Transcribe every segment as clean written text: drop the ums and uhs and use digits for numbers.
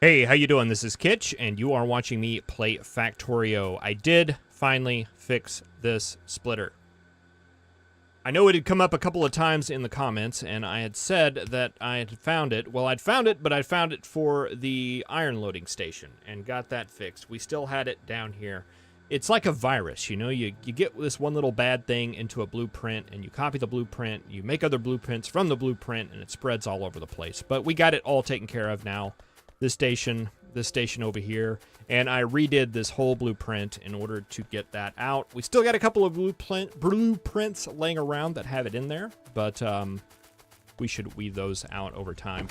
Hey, how you doing? This is Kitch, and you are watching me play Factorio. I did finally fix this splitter. I know it had come up a couple of times in the comments, and I had said that I had found it. Well, I'd found it, but I found it for the iron loading station, and got that fixed. We still had it down here. It's like a virus, you know? You get this one little bad thing into a blueprint, and you copy the blueprint, you make other blueprints from the blueprint, and it spreads all over the place. But we got it all taken care of now. This station over here, and I redid this whole blueprint in order to get that out. We still got a couple of blueprints laying around that have it in there, but we should weed those out over time.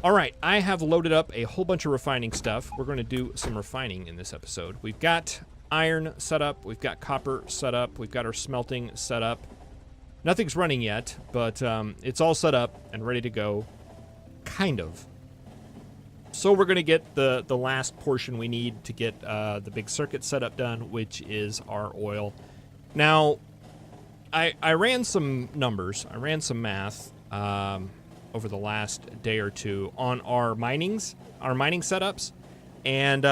All right, I have loaded up a whole bunch of refining stuff. We're going to do some refining in this episode. We've got iron set up, we've got copper set up, we've got our smelting set up. Nothing's running yet, but it's all set up and ready to go, kind of. So we're going to get the last portion we need to get the big circuit setup done, which is our oil. Now, I ran some numbers, I ran some math over the last day or two on our mining setups, and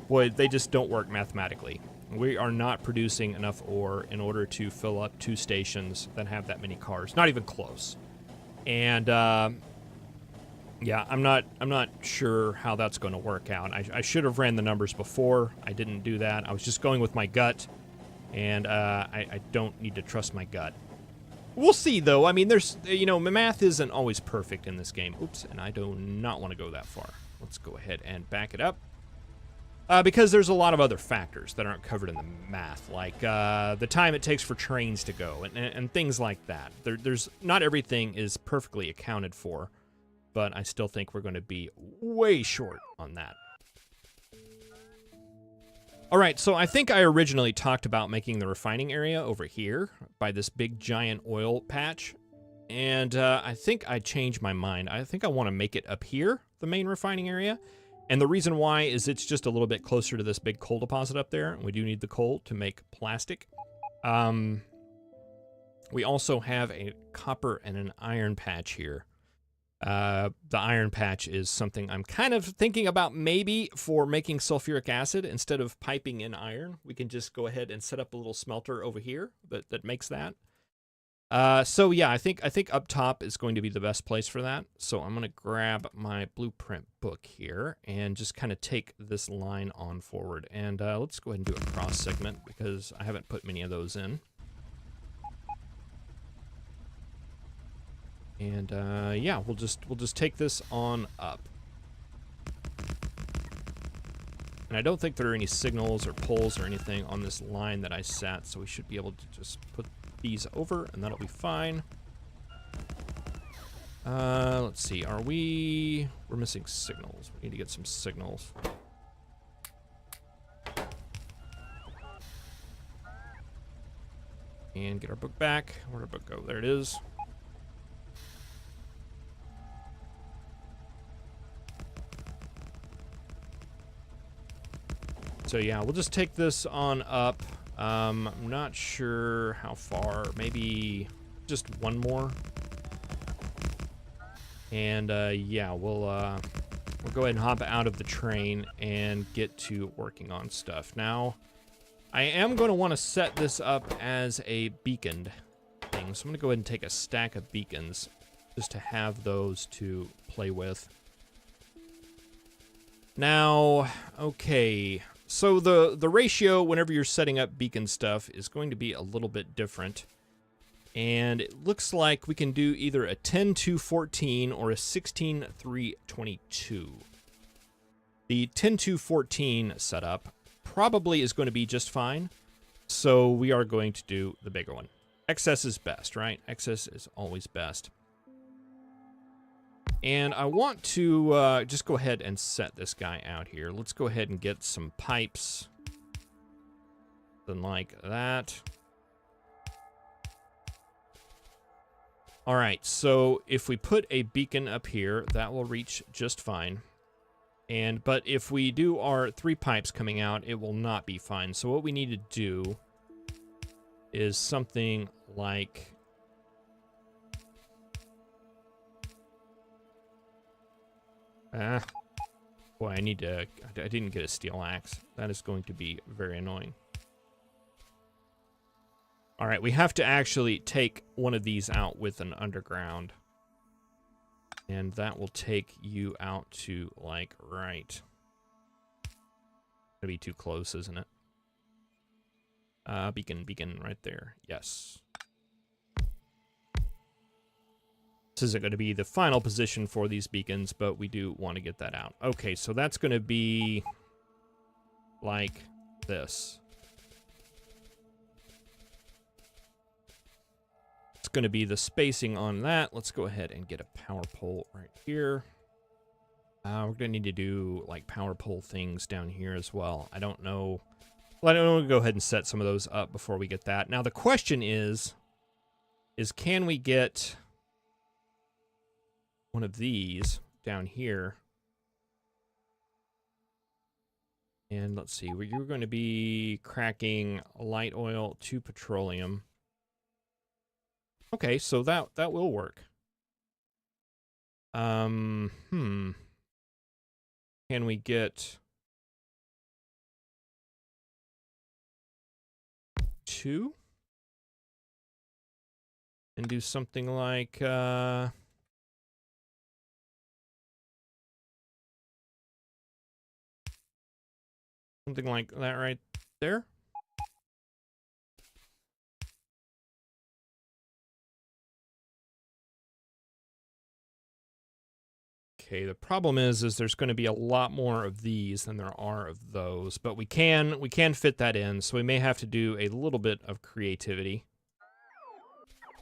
boy, they just don't work mathematically. We are not producing enough ore in order to fill up 2 stations that have that many cars, not even close. And yeah, I'm not sure how that's going to work out. I should have ran the numbers before. I didn't do that. I was just going with my gut, and I don't need to trust my gut. We'll see, though. I mean, there's, you know, math isn't always perfect in this game. Oops, and I do not want to go that far. Let's go ahead and back it up. Because there's a lot of other factors that aren't covered in the math, like the time it takes for trains to go, and things like that. There's not everything is perfectly accounted for. But I still think we're going to be way short on that. All right, so I think I originally talked about making the refining area over here by this big giant oil patch. And I think I changed my mind. I think I want to make it up here, the main refining area. And the reason why is it's just a little bit closer to this big coal deposit up there. We do need the coal to make plastic. We also have a copper and an iron patch here. The iron patch is something I'm kind of thinking about maybe for making sulfuric acid. Instead of piping in iron, we can just go ahead and set up a little smelter over here that makes that. So yeah, I think up top is going to be the best place for that. So I'm going to grab my blueprint book here and just kind of take this line on forward. And let's go ahead and do a cross segment because I haven't put many of those in. And yeah, we'll just take this on up. And I don't think there are any signals or poles or anything on this line that I set, so we should be able to just put these over, and that'll be fine. Let's see, we're missing signals. We need to get some signals. And get our book back. Where'd our book go? There it is. So yeah, we'll just take this on up. I'm not sure how far, maybe just one more. And yeah, we'll go ahead and hop out of the train and get to working on stuff. Now, I am going to want to set this up as a beaconed thing. So I'm going to go ahead and take a stack of beacons just to have those to play with. Now, okay. So the ratio whenever you're setting up beacon stuff is going to be a little bit different. And it looks like we can do either a 10:14 or a 16:3:22. The 10:14 setup probably is going to be just fine. So we are going to do the bigger one. Excess is best, right? Excess is always best. And I want to just go ahead and set this guy out here. Let's go ahead and get some pipes. Something like that. All right, so if we put a beacon up here, that will reach just fine. But if we do our 3 pipes coming out, it will not be fine. So what we need to do is something like Boy, I didn't get a steel axe. That is going to be very annoying. All right, we have to actually take one of these out with an underground. And that will take you out to, like, right. Gonna be too close, isn't it? Beacon right there. Yes. This isn't going to be the final position for these beacons, but we do want to get that out. Okay, so that's going to be like this. It's going to be the spacing on that. Let's go ahead and get a power pole right here. We're going to need to do like power pole things down here as well. I don't know. Well, I don't want to go ahead and set some of those up before we get that. Now the question is can we get one of these down here? And let's see, you're going to be cracking light oil to petroleum. Okay, so that will work. Can we get 2? And do something like something like that right there? Okay, the problem is there's going to be a lot more of these than there are of those, but we can fit that in, so we may have to do a little bit of creativity.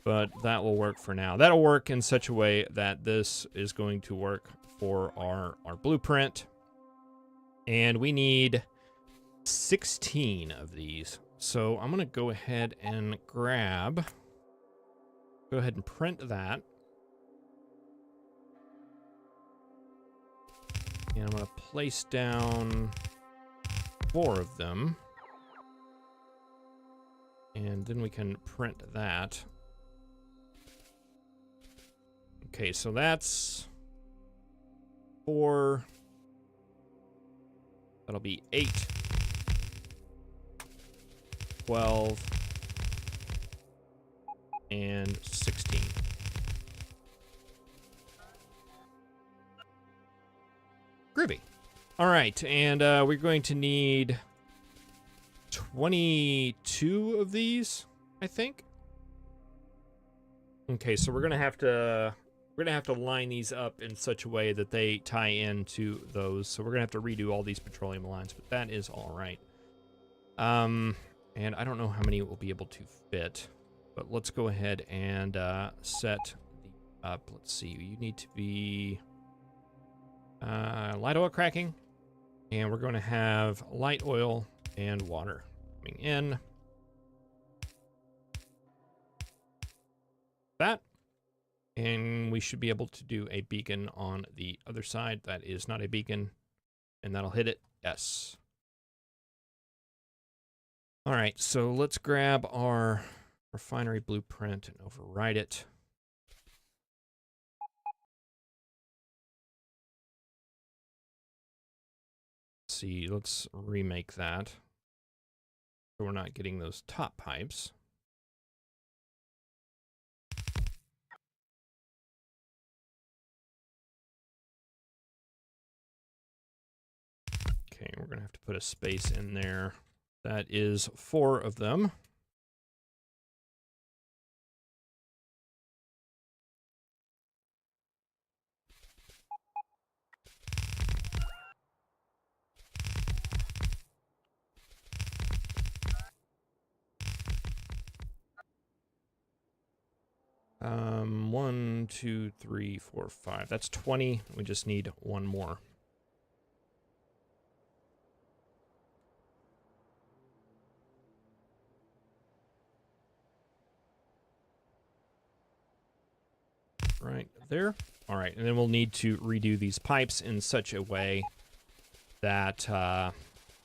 But that will work for now. That'll work in such a way that this is going to work for our blueprint. And we need 16 of these. So I'm going to go ahead and go ahead and print that. And I'm going to place down 4 of them. And then we can print that. Okay, so that's 4. That'll be 8. 12. And 16. Groovy. All right, and we're going to need 22 of these, I think. Okay, so we're gonna have to line these up in such a way that they tie into those. So we're gonna have to redo all these petroleum lines, but that is all right. And I don't know how many we'll be able to fit, but let's go ahead and set the up. Let's see. You need to be light oil cracking, and we're going to have light oil and water coming in. That. And we should be able to do a beacon on the other side. That is not a beacon, and that'll hit it. Yes. All right, so let's grab our refinery blueprint and overwrite it. See, let's remake that so we're not getting those top pipes. Okay, we're gonna have to put a space in there. That is 4 of them. One, 2, 3, 4, 5. That's 20. We just need 1 more. Right there. All right, and then we'll need to redo these pipes in such a way that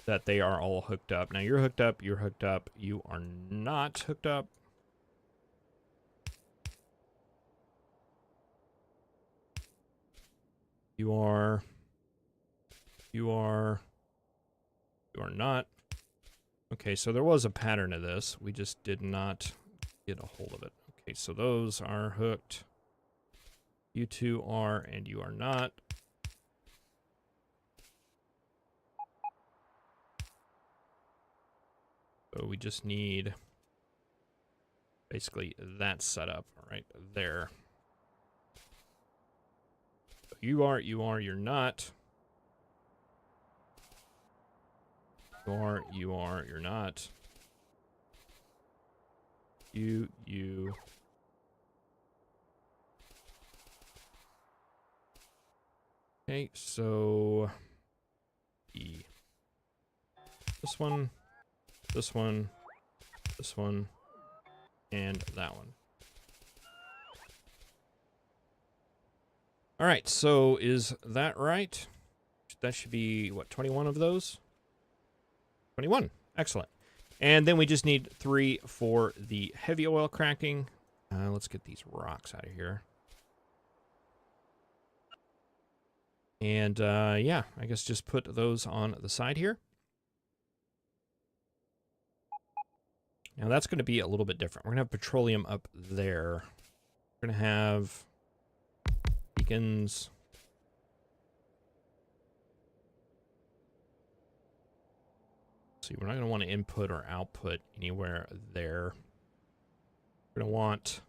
that they are all hooked up. Now you're hooked up, you're hooked up, you are not hooked up. You are. You are not. Okay, so there was a pattern of this. We just did not get a hold of it. Okay, so those are hooked. You two are, and you are not. So we just need basically that setup right there. So you are, you're not. You are, you're not. You. Okay, so this one, this one, this one, and that one. All right, so is that right? That should be, what, 21 of those? 21. Excellent. And then we just need 3 for the heavy oil cracking. Let's get these rocks out of here. And yeah, I guess just put those on the side here. Now that's going to be a little bit different. We're going to have petroleum up there. We're going to have beacons. See, we're not going to want to input or output anywhere there. We're going to want...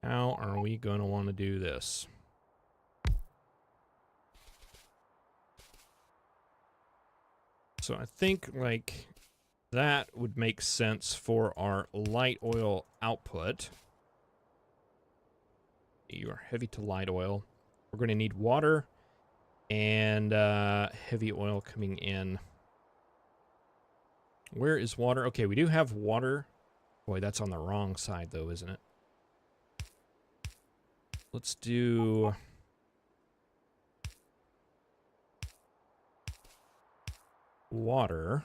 How are we going to want to do this? So I think, like, that would make sense for our light oil output. You are heavy to light oil. We're going to need water and heavy oil coming in. Where is water? Okay, we do have water. Boy, that's on the wrong side, though, isn't it? Let's do... water.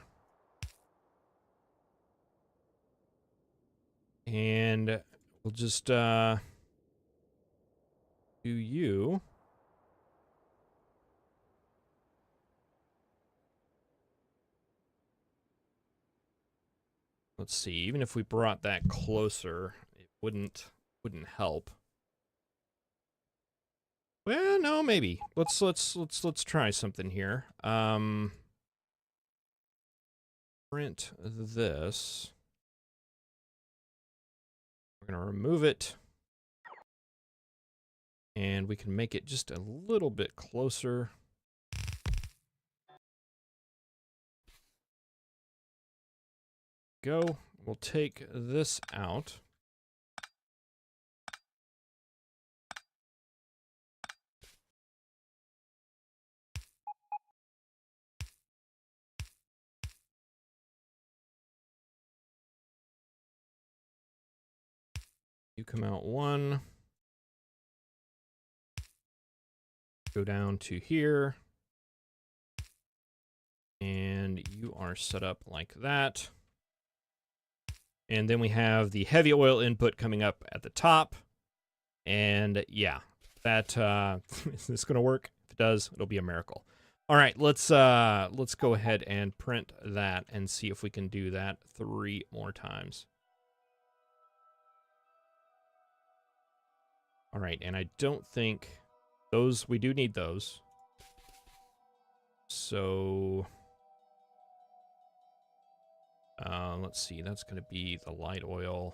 And we'll just do you. Let's see, even if we brought that closer, it wouldn't help. Well, no, maybe. Let's try something here. Print this. We're gonna remove it. And we can make it just a little bit closer. Go. We'll take this out. You come out 1. Go down to here. And you are set up like that. And then we have the heavy oil input coming up at the top. And yeah, that is this going to work? If it does, it'll be a miracle. All right, let's go ahead and print that and see if we can do that 3 more times. All right, and I don't think those, we do need those. So let's see, that's going to be the light oil.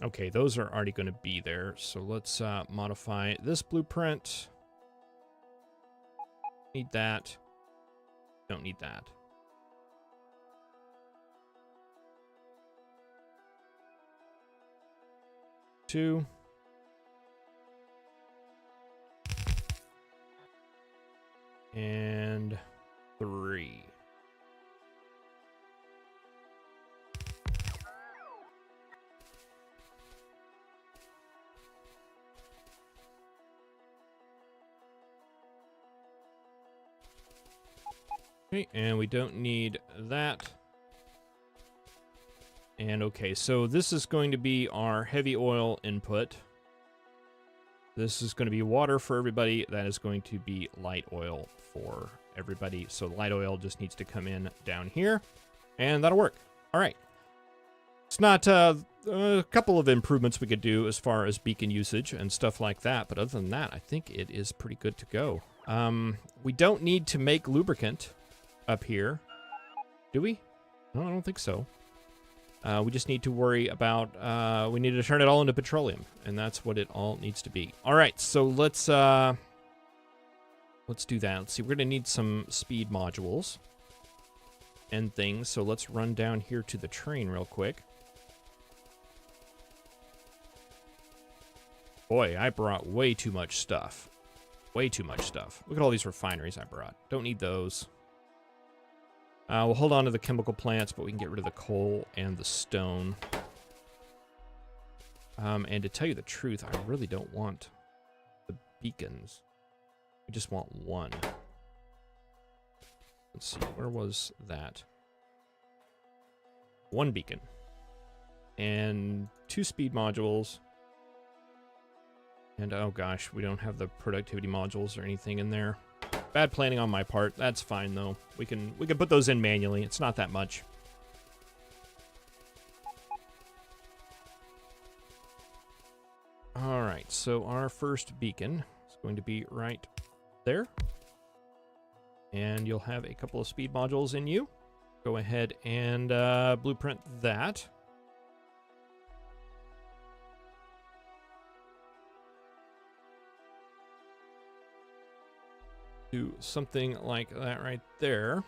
Okay, those are already going to be there. So let's modify this blueprint. Need that. Don't need that. Two. And 3. Okay, and we don't need that. And okay, so this is going to be our heavy oil input. This is going to be water for everybody. That is going to be light oil for everybody. So light oil just needs to come in down here, and that'll work. All right. It's not a couple of improvements we could do as far as beacon usage and stuff like that, but other than that, I think it is pretty good to go. We don't need to make lubricant up here, do we? No, I don't think so. We just need to worry about, we need to turn it all into petroleum, and that's what it all needs to be. All right, so let's do that. Let's see, we're gonna need some speed modules and things, so let's run down here to the train real quick. Boy, I brought way too much stuff. Way too much stuff. Look at all these refineries I brought. Don't need those. We'll hold on to the chemical plants, but we can get rid of the coal and the stone. And to tell you the truth, I really don't want the beacons. We just want one. Let's see, where was that? One beacon. And 2 speed modules. And oh gosh, we don't have the productivity modules or anything in there. Bad planning on my part. That's fine though. We can put those in manually. It's not that much. All right, so our first beacon is going to be right there. And you'll have a couple of speed modules in you. Go ahead and blueprint that. Do something like that right there.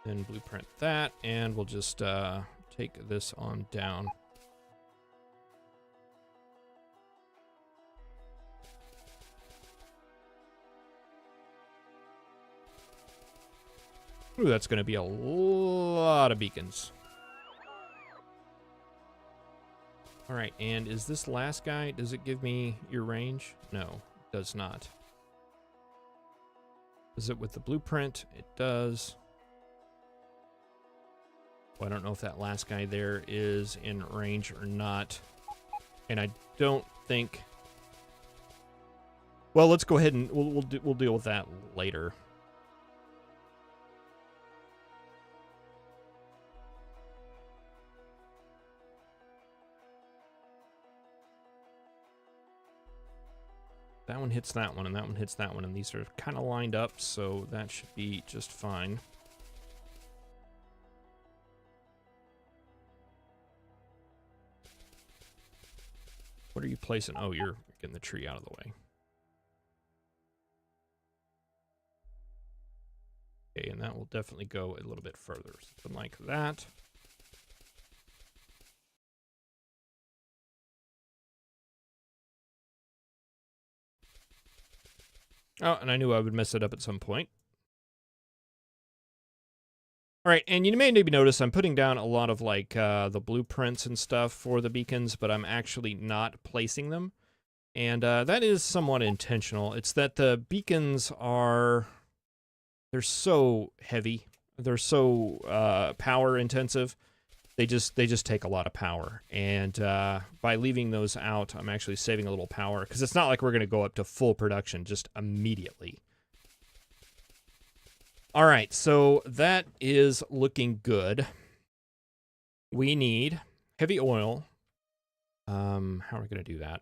Then blueprint that, and we'll just take this on down. Ooh, that's going to be a lot of beacons. All right, and is this last guy, does it give me your range? No, it does not. Is it with the blueprint? It does. Well, I don't know if that last guy there is in range or not. And I don't think... Well, let's go ahead and we'll deal with that later. That one hits that one, and that one hits that one, and these are kind of lined up, so that should be just fine. What are you placing? Oh, you're getting the tree out of the way. Okay, and that will definitely go a little bit further. Something like that. Oh, and I knew I would mess it up at some point. All right, and you may maybe notice I'm putting down a lot of like the blueprints and stuff for the beacons, but I'm actually not placing them. And that is somewhat intentional. It's that the beacons are, they're so heavy. They're so power intensive. They just take a lot of power. And by leaving those out, I'm actually saving a little power, because it's not like we're going to go up to full production just immediately. All right, so that is looking good. We need heavy oil. How are we going to do that?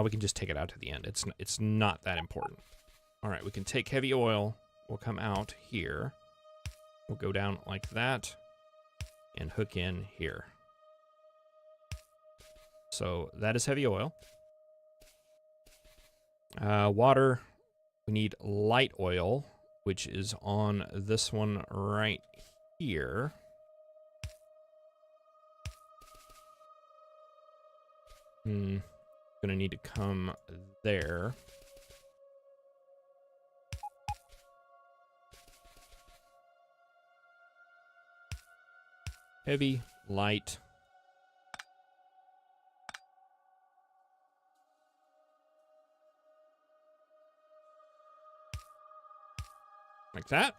We can just take it out to the end. It's not that important. All right, we can take heavy oil. We'll come out here. We'll go down like that and hook in here. So that is heavy oil. Water, we need light oil, which is on this one right here. Gonna need to come there. Heavy, light. like that.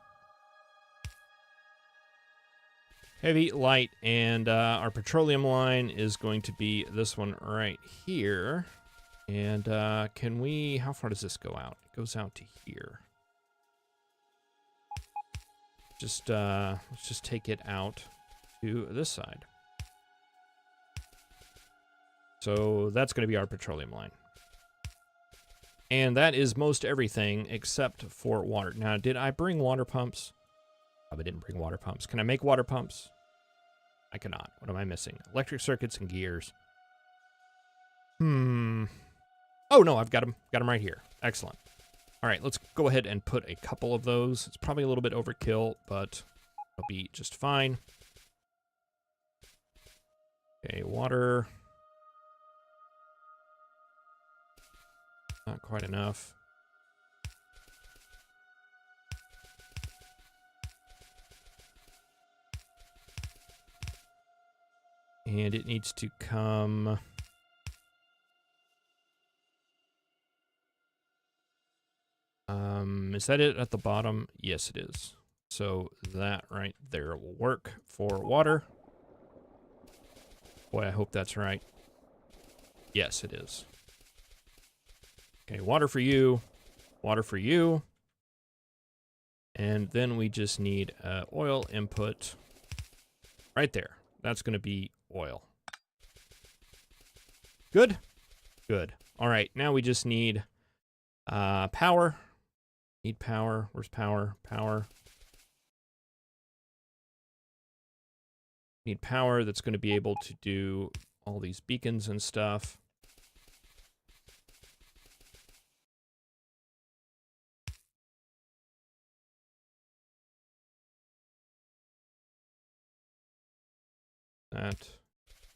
Heavy, light, and our petroleum line is going to be this one right here. And can we, how far does this go out? It goes out to here. Just, let's just take it out to this side. So that's going to be our petroleum line. And that is most everything except for water. Now, did I bring water pumps? Probably didn't bring water pumps. Can I make water pumps? I cannot. What am I missing? Electric circuits and gears. Oh, no, I've got them. Got them right here. Excellent. All right, let's go ahead and put a couple of those. It's probably a little bit overkill, but it'll be just fine. Okay, water. Not quite enough. And it needs to come... is that it at the bottom? Yes, it is. So that right there will work for water. Boy, I hope that's right. Yes, it is. Okay, water for you. Water for you. And then we just need oil input right there. That's going to be oil. Good? Good. All right, now we just need power. Need power. Where's power? Power. Need power that's going to be able to do all these beacons and stuff.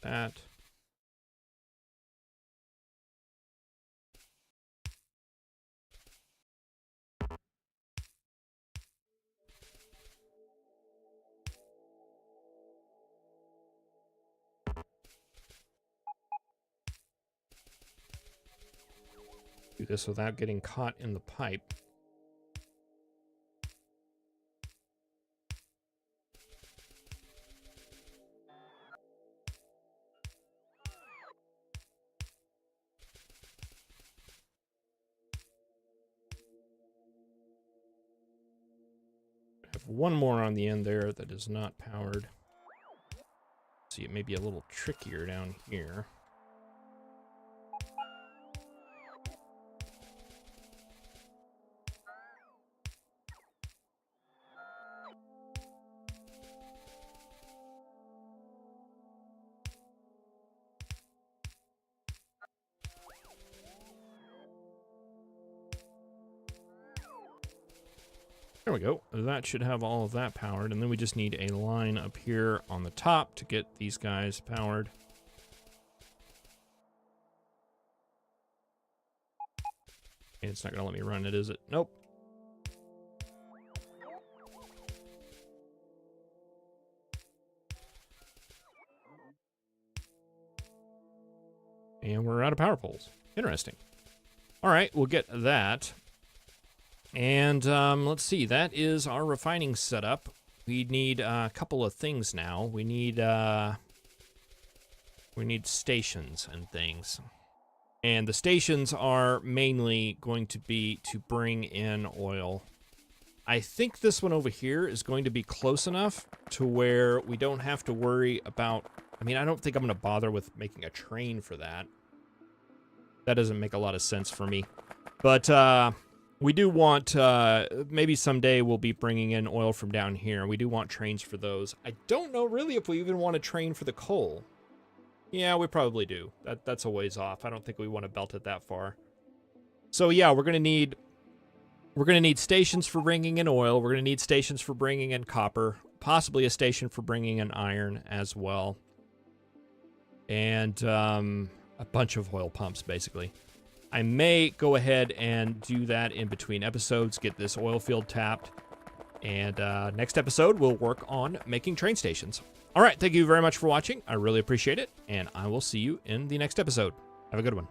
That. Do this without getting caught in the pipe. I have one more on the end there that is not powered. See, it may be a little trickier down here. There we go. That should have all of that powered, and then we just need a line up here on the top to get these guys powered. And it's not going to let me run it, is it? Nope. And we're out of power poles. Interesting. All right, we'll get that. And let's see, that is our refining setup. We need a couple of things now. We need stations and things. And the stations are mainly going to be to bring in oil. I think this one over here is going to be close enough to where we don't have to worry about... I mean, I don't think I'm going to bother with making a train for that. That doesn't make a lot of sense for me. But... we do want, maybe someday we'll be bringing in oil from down here. We do want trains for those. I don't know really if we even want a train for the coal. Yeah, we probably do. That's a ways off. I don't think we want to belt it that far. So yeah, we're gonna need stations for bringing in oil. We're gonna need stations for bringing in copper, possibly a station for bringing in iron as well, and a bunch of oil pumps basically. I may go ahead and do that in between episodes, get this oil field tapped, and next episode we'll work on making train stations. All right, thank you very much for watching. I really appreciate it, and I will see you in the next episode. Have a good one.